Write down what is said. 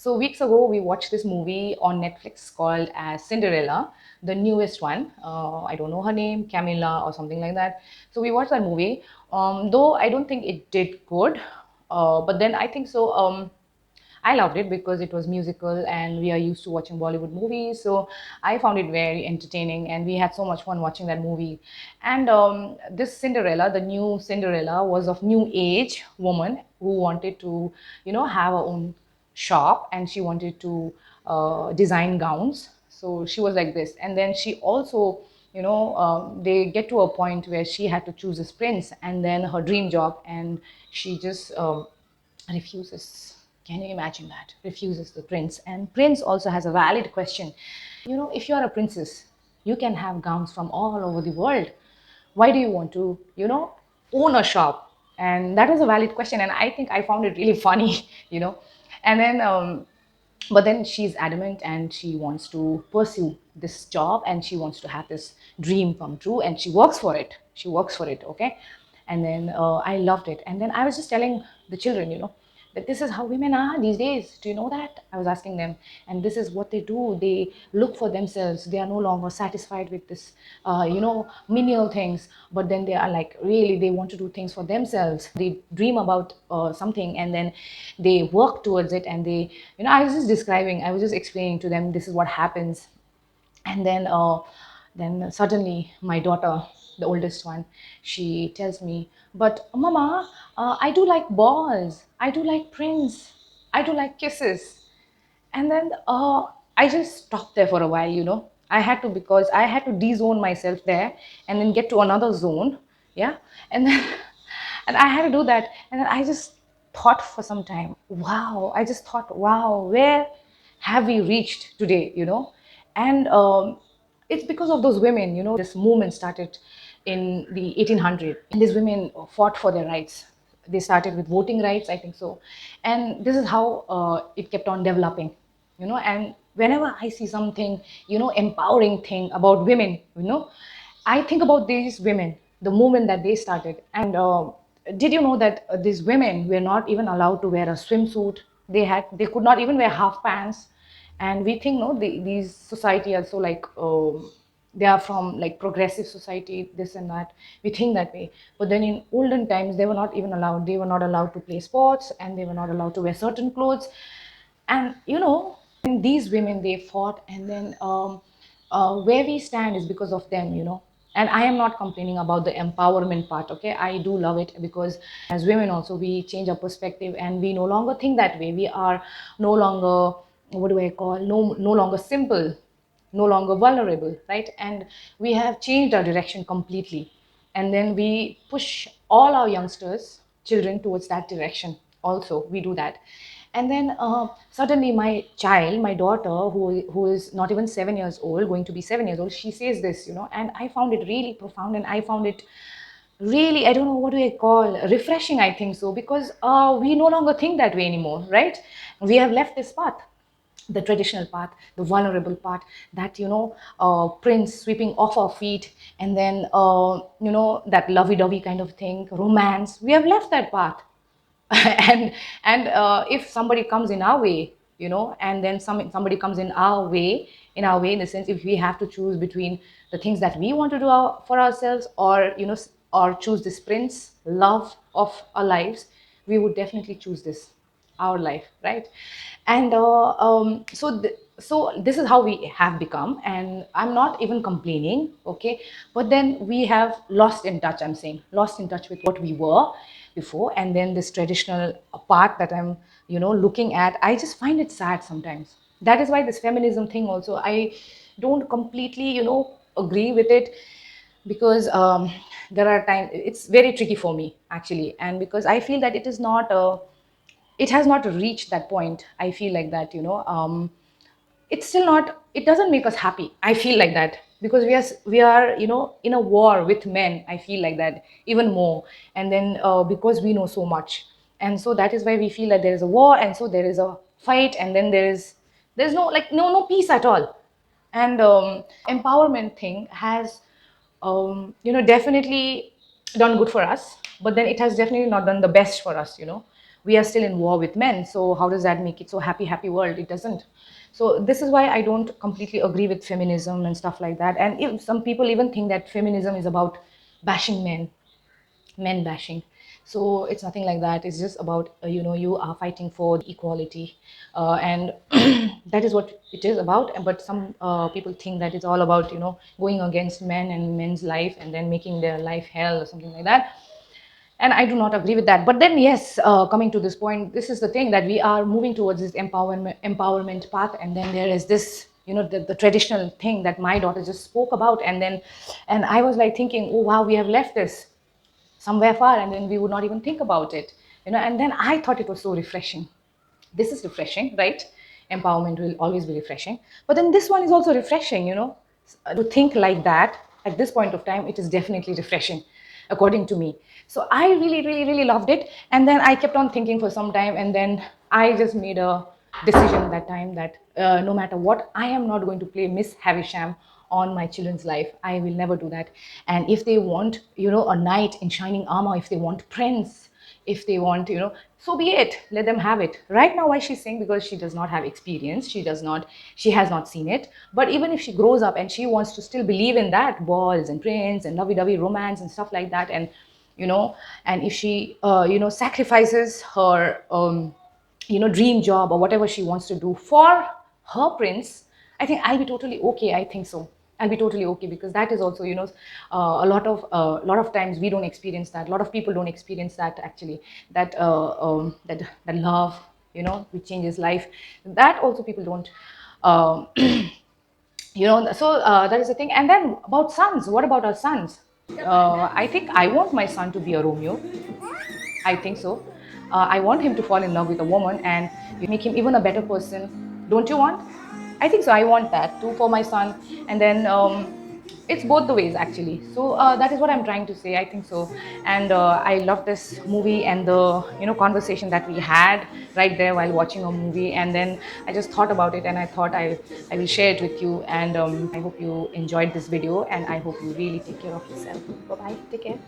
So weeks ago, we watched this movie on Netflix called as Cinderella, the newest one. I don't know her name, Camilla or something like that. So we watched that movie. Though I don't think it did good, but then I think so. I loved it because it was musical and we are used to watching Bollywood movies. So I found it very entertaining and we had so much fun watching that movie. And this Cinderella, the new Cinderella, was of new age woman who wanted to, have her own shop and she wanted to design gowns. So she was like this. And then she also, they get to a point where she had to choose this prince and then her dream job. And she just refuses. Can you imagine that? Refuses the prince. And prince also has a valid question. If you are a princess, you can have gowns from all over the world. Why do you want to, own a shop? And that was a valid question. And I think I found it really funny, And then but then she's adamant and she wants to pursue this job and she wants to have this dream come true and she works for it, okay. And then I loved it. And then I was just telling the children, that this is how women are these days. Do you know that? I was asking them. And this is what they do. They look for themselves. They are no longer satisfied with this menial things, but then they are like, really, they want to do things for themselves. They dream about something and then they work towards it. And they, I was just explaining to them, this is what happens. And then suddenly my daughter, the oldest one, she tells me, but mama, I do like balls, I do like prints, I do like kisses. And then I just stopped there for a while. I had to, because I had to de-zone myself there and then get to another zone. Yeah. And then and I had to do that. And then I just thought for some time, wow, I just thought, wow, where have we reached today? And it's because of those women. This movement started in the 1800s and these women fought for their rights. They started with voting rights, I think so. And this is how it kept on developing. And whenever I see something, empowering thing about women, I think about these women, the movement that they started. And did you know that these women were not even allowed to wear a swimsuit? They could not even wear half pants. And we think, no, these society are so like, they are from like progressive society, this and that. We think that way. But then in olden times, they were not even allowed. They were not allowed to play sports and they were not allowed to wear certain clothes. And and these women, they fought. And then where we stand is because of them. And I am not complaining about the empowerment part, okay. I do love it because as women also, we change our perspective and we no longer think that way. We are no longer, what do I call, no longer simple, no longer vulnerable, right? And we have changed our direction completely. And then we push all our youngsters, children, towards that direction. Also, we do that. And then suddenly my child, my daughter, who is not even 7 years old, going to be 7 years old, she says this, and I found it really profound. And I found it really, I don't know, what do I call, refreshing, I think so. Because we no longer think that way anymore, right? We have left this path, the traditional path, the vulnerable path, that prince sweeping off our feet. And then that lovey-dovey kind of thing, romance, we have left that path. And if somebody comes in our way, and then somebody comes in our way in the sense, if we have to choose between the things that we want to do for ourselves, or or choose this prince love of our lives, we would definitely choose this, our life, right? And so this is how we have become. And I'm not even complaining, okay. But then we have lost in touch, I'm saying, lost in touch with what we were before. And then this traditional part that I'm looking at, I just find it sad sometimes. That is why this feminism thing also, I don't completely agree with it. Because there are times it's very tricky for me, actually. And because I feel that it has not reached that point. I feel like that, it's still not, it doesn't make us happy, I feel like that. Because we are in a war with men, I feel like that, even more. And then because we know so much, and so that is why we feel that there is a war, and so there is a fight. And then there's no, like, no peace at all. And empowerment thing has definitely done good for us, but then it has definitely not done the best for us. we are still in war with men. So how does that make it so happy world? It doesn't. So this is why I don't completely agree with feminism and stuff like that. And if some people even think that feminism is about bashing men bashing. So it's nothing like that. It's just about you are fighting for equality, and that is what it is about. But some people think that it's all about going against men and men's life and then making their life hell or something like that. And I do not agree with that. But then yes, coming to this point, this is the thing, that we are moving towards this empowerment path, and then there is this the traditional thing that my daughter just spoke about. And I was like thinking, oh wow, we have left this somewhere far, and then we would not even think about it. And then I thought it was so refreshing. This is refreshing, right? Empowerment will always be refreshing, but then this one is also refreshing. To think like that at this point of time, it is definitely refreshing, according to me. So I really really really loved it, and then I kept on thinking for some time, and then I just made a decision that time that no matter what, I am not going to play Miss Havisham on my children's life. I will never do that. And if they want a knight in shining armor, if they want prince, if they want so be it, let them have it. Right now why she's saying, because she does not have experience, she has not seen it. But even if she grows up and she wants to still believe in that balls and prince and lovey-dovey romance and stuff like that, and and if she sacrifices her dream job or whatever she wants to do for her prince, I think I'll be totally okay. I think so. I'll be totally okay, because that is also a lot of times we don't experience that. A lot of people don't experience that, actually. That love, which changes life. That also people don't. Um, so that is the thing. And then about sons, what about our sons? I think I want my son to be a Romeo. I think so. I want him to fall in love with a woman and make him even a better person. Don't you want? I think so. I want that too for my son. And then it's both the ways, actually. So that is what I'm trying to say. I think so. And I love this movie and the conversation that we had right there while watching a movie. And then I just thought about it, and I thought I will share it with you. And I hope you enjoyed this video, and I hope you really take care of yourself. Bye bye. Take care.